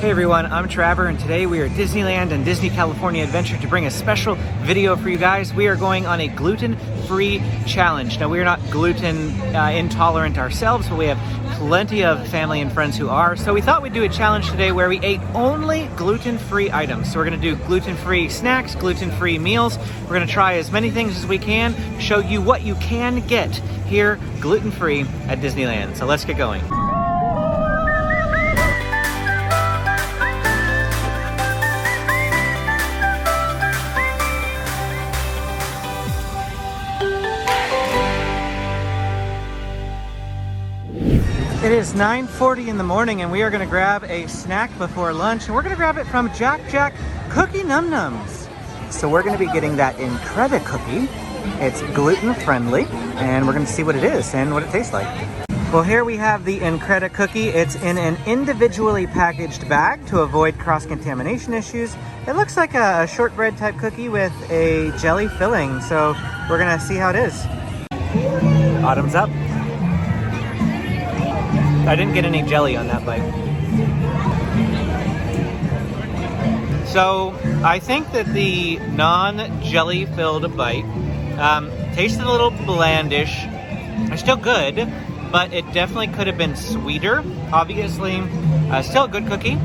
Hey everyone, I'm Trevor, and today we are at Disneyland and Disney California Adventure to bring a special video for you guys. We are going on a gluten-free challenge. Now, we are not gluten intolerant ourselves, but we have plenty of family and friends who are. So we thought we'd do a challenge today where we ate only gluten-free items. So we're gonna do gluten-free snacks, gluten-free meals. We're gonna try as many things as we can, show you what you can get here gluten-free at Disneyland. So let's get going. It is 9:40 in the morning and we are going to grab a snack before lunch, and we're going to grab it from Jack Cookie Num Nums. So we're going to be getting that Incredicookie. It's gluten friendly, and we're going to see what it is and what it tastes like. Well, here we have the Incredicookie. It's in an individually packaged bag to avoid cross-contamination issues. It looks like a shortbread type cookie with a jelly filling, so we're going to see how it is. Bottoms up. I didn't get any jelly on that bite. So I think that the non-jelly filled bite tasted a little blandish. It's still good, but it definitely could have been sweeter. Obviously, still a good cookie.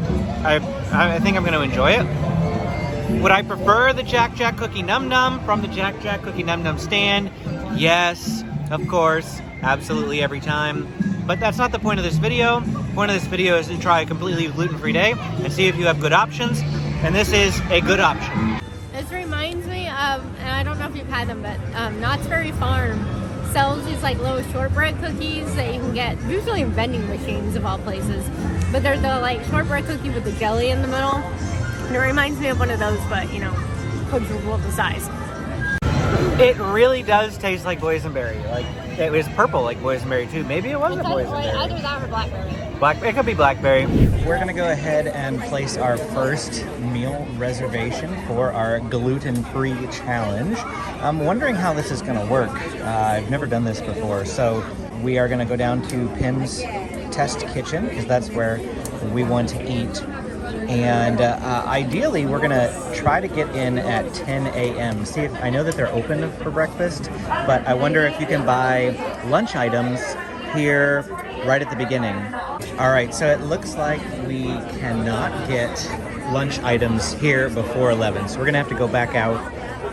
I think I'm going to enjoy it. Would I prefer the Jack Cookie Num Num from the Jack Cookie Num Num stand? Yes, of course, absolutely every time. But that's not the point of this video. The point of this video is to try a completely gluten-free day and see if you have good options. And this is a good option. This reminds me of, and I don't know if you've had them, but Knott's Berry Farm sells these like little shortbread cookies that you can get usually in vending machines of all places. But they're the like shortbread cookie with the jelly in the middle. And it reminds me of one of those, but you know, quadruple the size. It really does taste like boysenberry. Like, it was purple like boysenberry too. Maybe it wasn't boysenberry. Either that or blackberry. It could be blackberry. We're gonna go ahead and place our first meal reservation for our gluten-free challenge. I'm wondering how this is gonna work. I've never done this before, so we are gonna go down to Pim's test kitchen because that's where we want to eat. And ideally, we're gonna try to get in at 10 a.m. See if I know that they're open for breakfast, but I wonder if you can buy lunch items here right at the beginning. All right, so it looks like we cannot get lunch items here before 11, so we're gonna have to go back out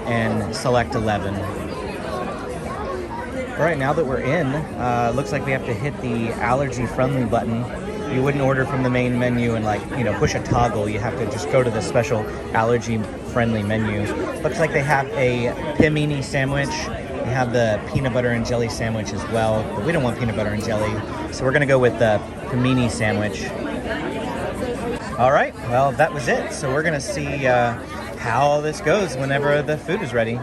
and select 11. All right, now that we're in, looks like we have to hit the allergy-friendly button. You wouldn't order from the main menu and push a toggle. You have to just go to the special allergy-friendly menu. Looks like they have a PYMini sandwich. They have the peanut butter and jelly sandwich as well, but we don't want peanut butter and jelly, so we're gonna go with the PYMini sandwich. All right, well, that was it. So we're gonna see how this goes whenever the food is ready.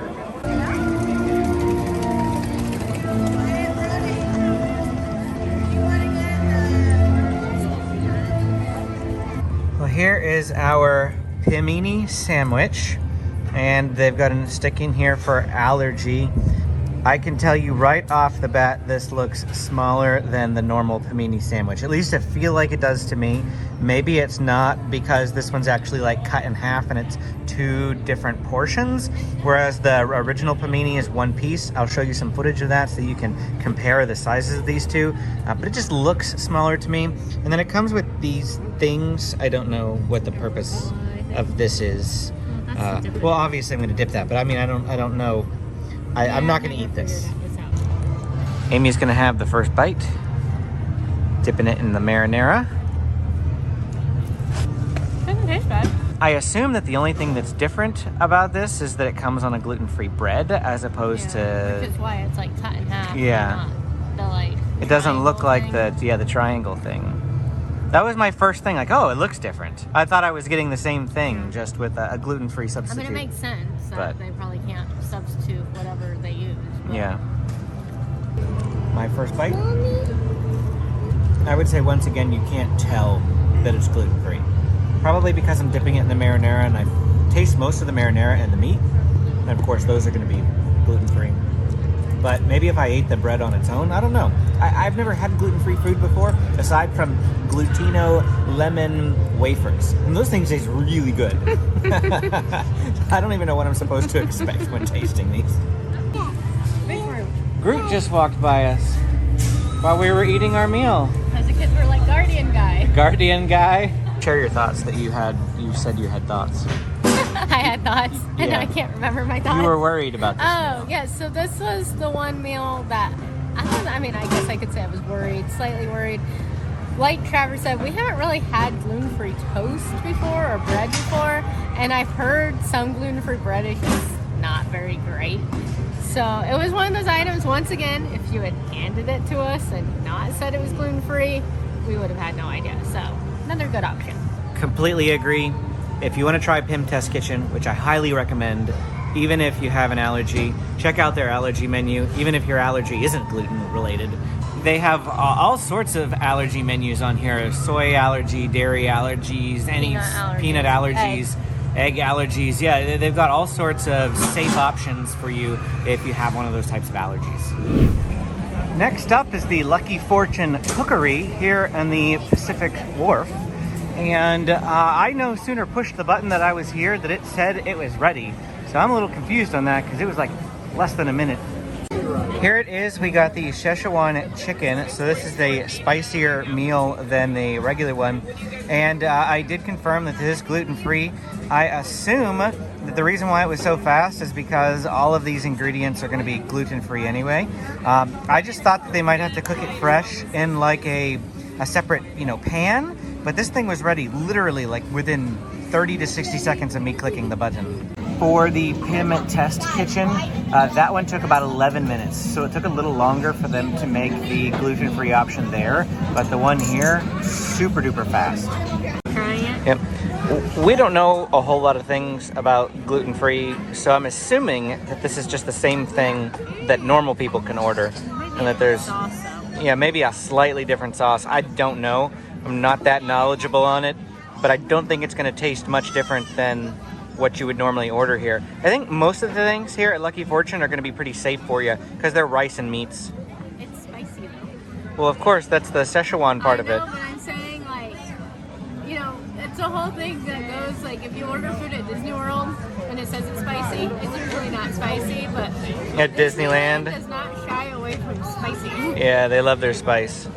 Here is our PYMini sandwich, and they've got a stick in here for allergy. I can tell you right off the bat, this looks smaller than the normal PYMini sandwich. At least I feel like it does to me. Maybe it's not, because this one's actually like cut in half and it's two different portions, whereas the original PYMini is one piece. I'll show you some footage of that so you can compare the sizes of these two, but it just looks smaller to me. And then it comes with these things. I don't know what the purpose of this is. Well, obviously I'm going to dip that, but I mean, I don't know. I'm not going to eat this. Amy's going to have the first bite, dipping it in the marinara. Doesn't taste bad. I assume that the only thing that's different about this is that it comes on a gluten-free bread as opposed to... Which is why it's like cut in half. Yeah. It doesn't look like the triangle thing. That was my first thing, like, oh, it looks different. I thought I was getting the same thing, just with a gluten-free substitute. I mean, it makes sense. But they probably can't substitute whatever they use. But... Yeah. My first bite. I would say, once again, you can't tell that it's gluten-free. Probably because I'm dipping it in the marinara, and I taste most of the marinara and the meat. And, of course, those are going to be gluten-free. but maybe if I ate the bread on its own, I don't know. I've never had gluten-free food before, aside from Glutino lemon wafers. And those things taste really good. I don't even know what I'm supposed to expect when tasting these. Groot just walked by us while we were eating our meal. Because the kids were like, Guardian guy. Guardian guy. Share your thoughts that you said you had thoughts. I had thoughts, and I can't remember my thoughts. You were worried about this meal. Yeah, so this was the one meal that, I guess I could say I was worried, slightly worried. Like Trevor said, we haven't really had gluten-free toast before or bread before, and I've heard some gluten-free bread is just not very great. So it was one of those items, once again, if you had handed it to us and not said it was gluten-free, we would have had no idea. So another good option. Completely agree. If you want to try Pim Test Kitchen, which I highly recommend, even if you have an allergy, check out their allergy menu, even if your allergy isn't gluten related. They have all sorts of allergy menus on here. Soy allergy, dairy allergies, peanut allergies, egg allergies. Yeah, they've got all sorts of safe options for you if you have one of those types of allergies. Next up is the Lucky Fortune Cookery here in the Pacific Wharf. And I no sooner pushed the button that I was here that it said it was ready. So I'm a little confused on that because it was like less than a minute. Here it is. We got the Szechuan chicken. So this is a spicier meal than the regular one. And I did confirm that this is gluten-free. I assume that the reason why it was so fast is because all of these ingredients are going to be gluten-free anyway. I just thought that they might have to cook it fresh in like a separate, pan. But this thing was ready literally like within 30 to 60 seconds of me clicking the button. For the Pim Test Kitchen, that one took about 11 minutes. So it took a little longer for them to make the gluten-free option there. But the one here, super duper fast. Trying it? Yep. We don't know a whole lot of things about gluten-free, so I'm assuming that this is just the same thing that normal people can order. And that there's, maybe a slightly different sauce. I don't know. I'm not that knowledgeable on it, but I don't think it's going to taste much different than what you would normally order here. I think most of the things here at Lucky Fortune are going to be pretty safe for you because they're rice and meats. It's spicy though. Well, of course, that's the Szechuan part of it. But I'm saying it's a whole thing that goes if you order food at Disney World and it says it's spicy, it's usually not spicy, but at Disneyland does not shy away from spicy. Yeah, they love their spice.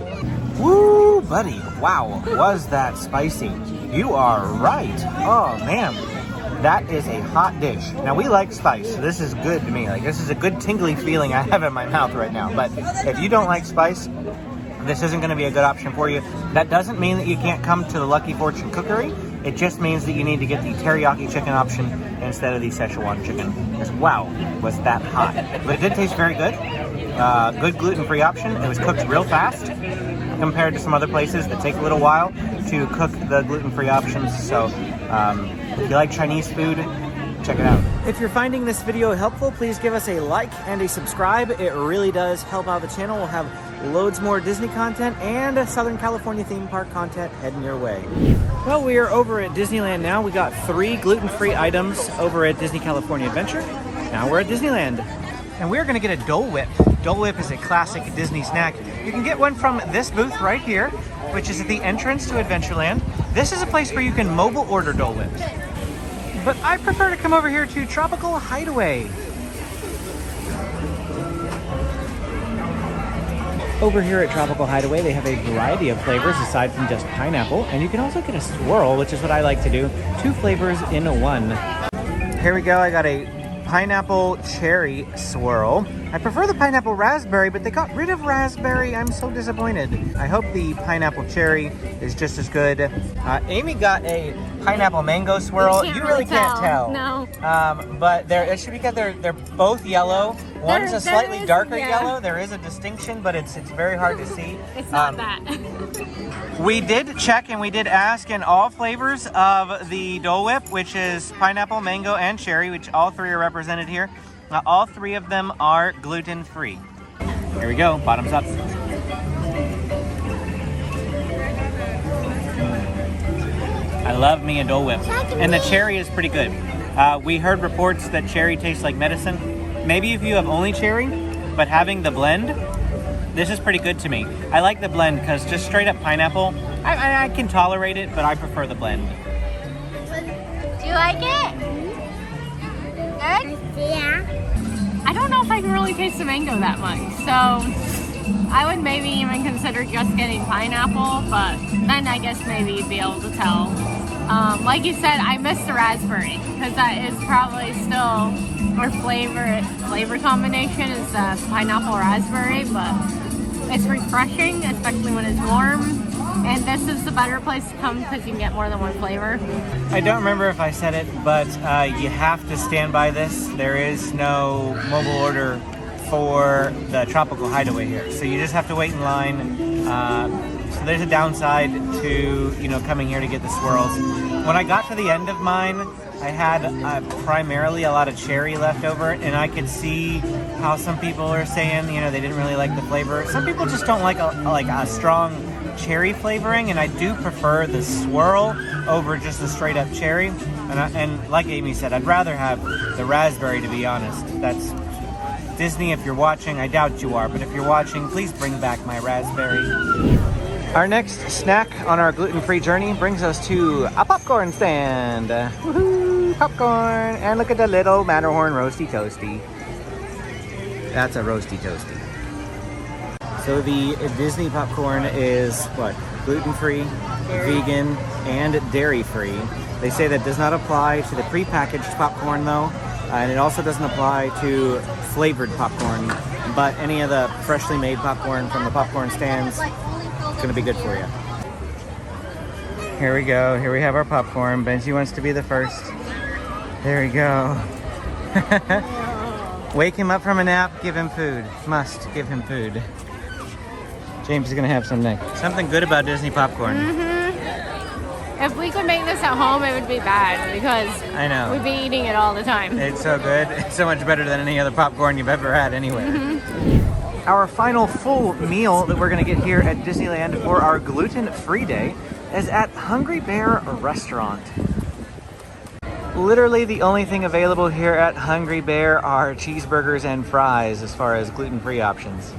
Woo, buddy. Wow, was that spicy? You are right. Oh, man. That is a hot dish. Now, we like spice, so this is good to me. This is a good tingly feeling I have in my mouth right now. But if you don't like spice, this isn't going to be a good option for you. That doesn't mean that you can't come to the Lucky Fortune Cookery. It just means that you need to get the teriyaki chicken option instead of the Szechuan chicken. Because, wow, was that hot. But it did taste very good. Good gluten-free option. It was cooked real fast compared to some other places that take a little while to cook the gluten-free options. So if you like Chinese food, check it out. If you're finding this video helpful, please give us a like and a subscribe. It really does help out the channel. We'll have loads more Disney content and Southern California theme park content heading your way. Well, we are over at Disneyland now. We got 3 gluten-free items over at Disney California Adventure. Now we're at Disneyland. And we're going to get a Dole Whip. Dole Whip is a classic Disney snack. You can get one from this booth right here, which is at the entrance to Adventureland. This is a place where you can mobile order Dole Whips. But I prefer to come over here to Tropical Hideaway. Over here at Tropical Hideaway, they have a variety of flavors aside from just pineapple. And you can also get a swirl, which is what I like to do. 2 flavors in one. Here we go. I got a pineapple cherry swirl. I prefer the pineapple raspberry, but they got rid of raspberry. I'm so disappointed. I hope the pineapple cherry is just as good. Amy got a pineapple mango swirl. You really can't tell. No. But it should be because they're both yellow. One's a slightly darker yellow. There is a distinction, but it's very hard to see. It's not that. We did check and we did ask in all flavors of the Dole Whip, which is pineapple, mango, and cherry, which all 3 are represented here. All 3 of them are gluten-free. Here we go, bottoms up. I love me a Dole Whip. And the cherry is pretty good. We heard reports that cherry tastes like medicine. Maybe if you have only cherry, but having the blend, this is pretty good to me. I like the blend because just straight up pineapple, I can tolerate it, but I prefer the blend. Do you like it? Good? Yeah. I don't know if I can really taste the mango that much, so I would maybe even consider just getting pineapple, but then I guess maybe you'd be able to tell. Like you said, I miss the raspberry because that is probably still our flavor combination is pineapple raspberry, but it's refreshing, especially when it's warm. And this is the better place to come because you can get more than one flavor. I don't remember if I said it, but you have to stand by this. There is no mobile order for the Tropical Hideaway here, so you just have to wait in line. So there's a downside to, you know, coming here to get the swirls. When I got to the end of mine, I had primarily a lot of cherry left over, and I could see how some people are saying, you know, they didn't really like the flavor. Some people just don't like a strong cherry flavoring, and I do prefer the swirl over just the straight up cherry. And like Amy said, I'd rather have the raspberry, to be honest. That's Disney. If you're watching, I doubt you are, but if you're watching, please bring back my raspberry. Our next snack on our gluten-free journey brings us to a popcorn stand. Woohoo! Popcorn! And look at the little Matterhorn Roasty Toasty. That's a Roasty Toasty. So the Disney popcorn is what? Gluten-free, vegan, and dairy-free. They say that does not apply to the pre-packaged popcorn though, and it also doesn't apply to flavored popcorn, but any of the freshly made popcorn from the popcorn stands, it's gonna be good for you. Here we go, here we have our popcorn. Benji wants to be the first. There we go. Wake him up from a nap, give him food. Must give him food. James is gonna have some next. Something good about Disney popcorn. If we could make this at home, it would be bad because I know. we'd be eating it all the time. It's so good. It's so much better than any other popcorn you've ever had anywhere. Our final full meal that we're gonna get here at Disneyland for our gluten-free day is at Hungry Bear Restaurant. Literally the only thing available here at Hungry Bear are cheeseburgers and fries as far as gluten-free options.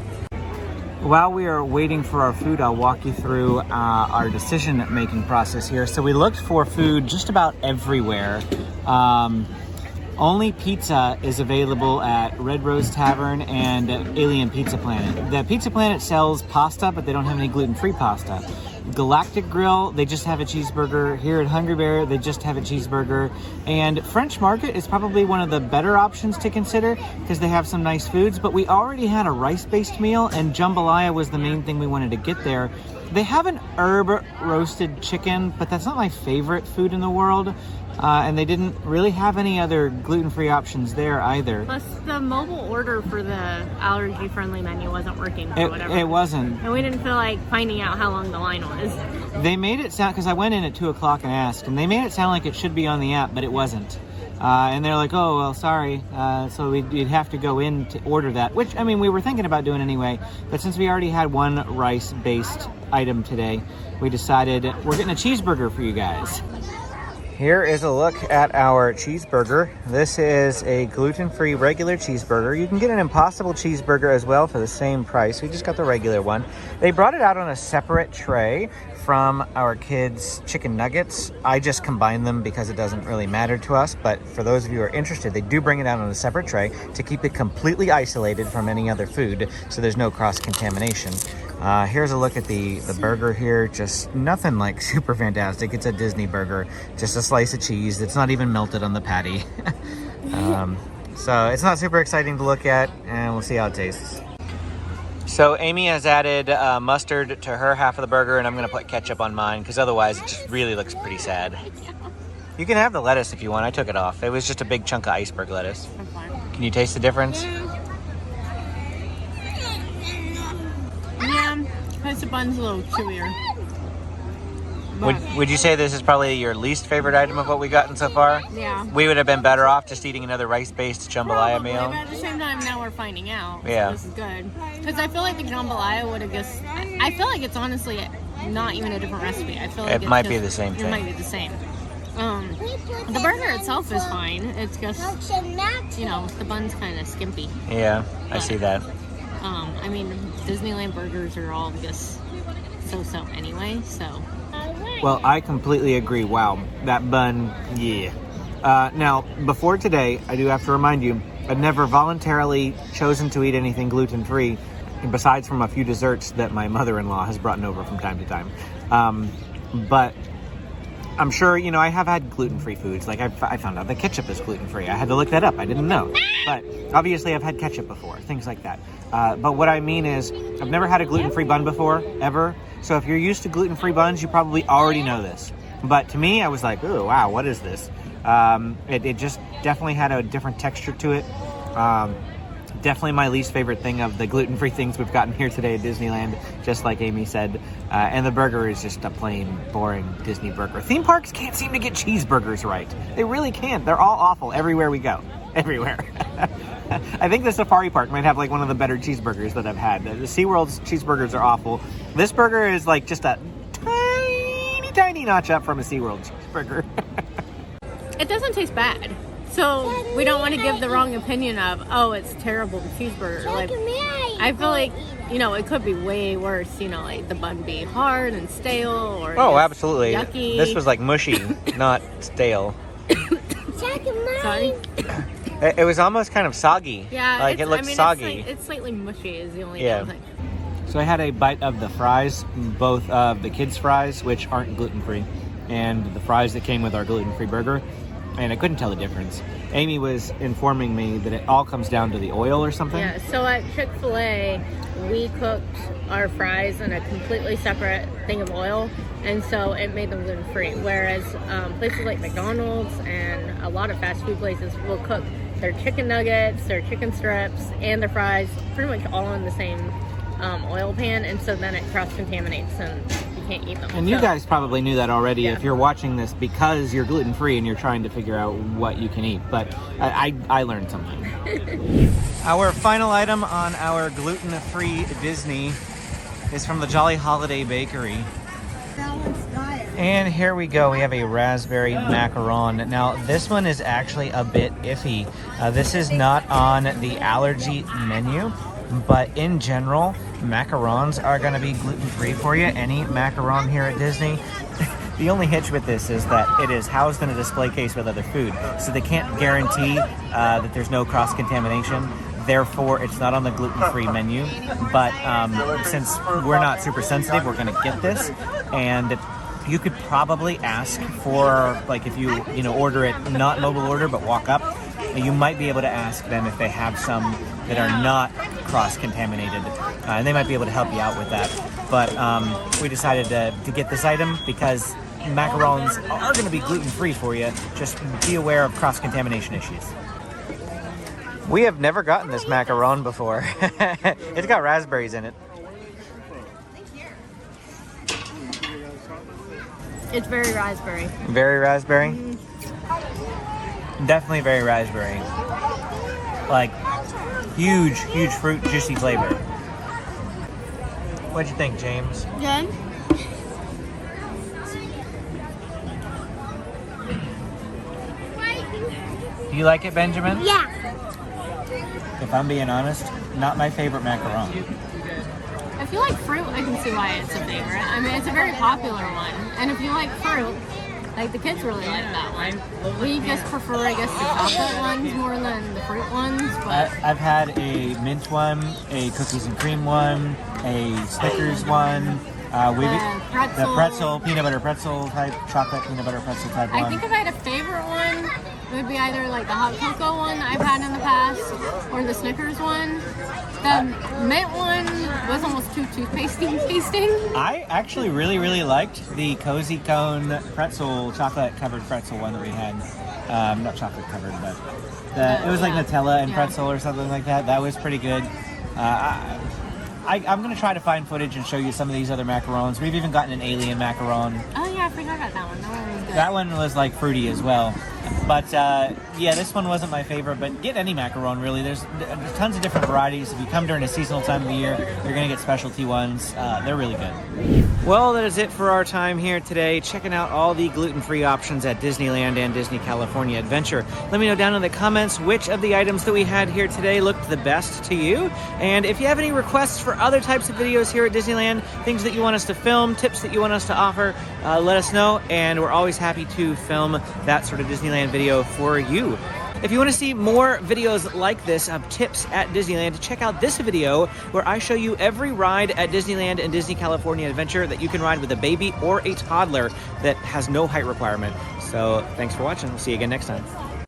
While we are waiting for our food, I'll walk you through our decision-making process here. So we looked for food just about everywhere. Only pizza is available at Red Rose Tavern and Alien Pizza Planet. The Pizza Planet sells pasta, but they don't have any gluten-free pasta. Galactic Grill, they just have a cheeseburger. Here at Hungry Bear, they just have a cheeseburger. And French Market is probably one of the better options to consider because they have some nice foods, but we already had a rice-based meal and jambalaya was the main thing we wanted to get there. They have an herb roasted chicken, but that's not my favorite food in the world. And they didn't really have any other gluten-free options there either. Plus, the mobile order for the allergy-friendly menu wasn't working or whatever. It wasn't. And we didn't feel like finding out how long the line was. They made it sound, because I went in at 2 o'clock and asked, and they made it sound like it should be on the app, but it wasn't. And they're like, oh, well, sorry. So we'd have to go in to order that, which, I mean, we were thinking about doing anyway. But since we already had one rice-based item today, we decided we're getting a cheeseburger for you guys. Here is a look at our cheeseburger. This is a gluten-free regular cheeseburger. You can get an Impossible cheeseburger as well for the same price. We just got the regular one. They brought it out on a separate tray from our kids' chicken nuggets. I just combined them because it doesn't really matter to us, but for those of you who are interested, they do bring it out on a separate tray to keep it completely isolated from any other food so there's no cross-contamination. Here's a look at the burger here. Just nothing like super fantastic. It's a Disney burger, just a slice of cheese. It's not even melted on the patty. So it's not super exciting to look at, and we'll see how it tastes. So Amy has added mustard to her half of the burger, and I'm gonna put ketchup on mine because otherwise it just really looks pretty sad. You can have the lettuce if you want. I took it off. It was just a big chunk of iceberg lettuce. Can you taste the difference? Yeah, because the bun's a little chewier. Would you say this is probably your least favorite item of what we've gotten so far? Yeah. We would have been better off just eating another rice-based jambalaya meal. But at the same time, now we're finding out. Yeah. So this is good. Because I feel like the jambalaya would have just... I feel like it's honestly not even a different recipe. I feel like It might be the same thing. It might be the same. The burger itself is fine. It's just, you know, the bun's kind of skimpy. Yeah, I see that. I mean, Disneyland burgers are all just so-so anyway, so. Well, I completely agree. Wow, that bun, yeah. Now, before today, I do have to remind you, I've never voluntarily chosen to eat anything gluten-free, besides from a few desserts that my mother-in-law has brought over from time to time. But I'm sure, you know, I have had gluten-free foods. Like, I found out that ketchup is gluten-free. I had to look that up. I didn't know. But obviously, I've had ketchup before, things like that. But what I mean is, I've never had a gluten-free bun before, ever. So if you're used to gluten-free buns, you probably already know this. But to me, I was like, oh, wow, what is this? It just definitely had a different texture to it. Definitely my least favorite thing of the gluten-free things we've gotten here today at Disneyland, just like Amy said. And the burger is just a plain, boring Disney burger. Theme parks can't seem to get cheeseburgers right. They really can't. They're all awful everywhere we go. Everywhere. I think the Safari Park might have like one of the better cheeseburgers that I've had. The SeaWorld's cheeseburgers are awful. This burger is like just a tiny notch up from a SeaWorld cheeseburger. It doesn't taste bad. So we don't want to give the wrong opinion of, oh, it's terrible, the cheeseburger. Like, I feel like, you know, it could be way worse, you know, like the bun be hard and stale or absolutely. Yucky. This was like mushy, not stale. Sorry? It was almost kind of soggy. Yeah, like it looked soggy. It's slightly mushy is the only thing. So I had a bite of the fries, both of the kids' fries, which aren't gluten-free, and the fries that came with our gluten-free burger. And I couldn't tell the difference. Amy was informing me that it all comes down to the oil or something. Yeah, so at Chick-fil-A, we cooked our fries in a completely separate thing of oil, and so it made them gluten-free. Whereas places like McDonald's and a lot of fast food places will cook their chicken nuggets, their chicken strips, and their fries pretty much all in the same oil pan, and so then it cross-contaminates and you can't eat them. And you guys probably knew that already if you're watching this because you're gluten-free and you're trying to figure out what you can eat. But I learned something. Our final item on our gluten-free Disney is from the Jolly Holiday Bakery. And here we go. We have a raspberry macaron. Now, this one is actually a bit iffy. This is not on the allergy menu. But in general, macarons are going to be gluten-free for you. Any macaron here at Disney. The only hitch with this is that it is housed in a display case with other food. So they can't guarantee that there's no cross-contamination. Therefore, it's not on the gluten-free menu. But since we're not super sensitive, we're going to get this. And you could probably ask for, like, if you order it, not mobile order, but walk up, you might be able to ask them if they have some that are not cross-contaminated, and they might be able to help you out with that. But we decided to get this item because macarons are going to be gluten-free for you. Just be aware of cross-contamination issues. We have never gotten this macaron before. It's got raspberries in it. It's very raspberry. Very raspberry? Mm-hmm. Definitely very raspberry. Like, huge fruit, juicy flavor. What'd you think, James? Good. Do you like it, Benjamin? Yeah. If I'm being honest, not my favorite macaron. If you like fruit, I can see why it's a favorite. I mean, it's a very popular one. And if you like fruit, like the kids really like that one. We just prefer, I guess, the chocolate ones more than the fruit ones. But I've had a mint one, a cookies and cream one, a Snickers one. The pretzel, peanut butter pretzel type, chocolate peanut butter pretzel type one. I think if I had a favorite one, it would be either like the hot cocoa one I've had in the past, or the Snickers one. The mint one was almost too toothpastey tasting. I actually really liked the Cozy Cone pretzel, chocolate covered pretzel one that we had. Not chocolate covered, but it was like Nutella and pretzel or something like that. That was pretty good. I'm going to try to find footage and show you some of these other macarons. We've even gotten an alien macaron. Oh yeah, I forgot about that one. That one was good. That one was like fruity as well. But Yeah, this one wasn't my favorite, but get any macaron, really. There's tons of different varieties. If you come during a seasonal time of the year, you're going to get specialty ones. They're really good. Well, that is it for our time here today, checking out all the gluten-free options at Disneyland and Disney California Adventure. Let me know down in the comments which of the items that we had here today looked the best to you. And if you have any requests for other types of videos here at Disneyland, things that you want us to film, tips that you want us to offer, let us know. And we're always happy to film that sort of Disneyland video for you. If you want to see more videos like this of tips at Disneyland, check out this video where I show you every ride at Disneyland and Disney California Adventure that you can ride with a baby or a toddler that has no height requirement. So thanks for watching. We'll see you again next time.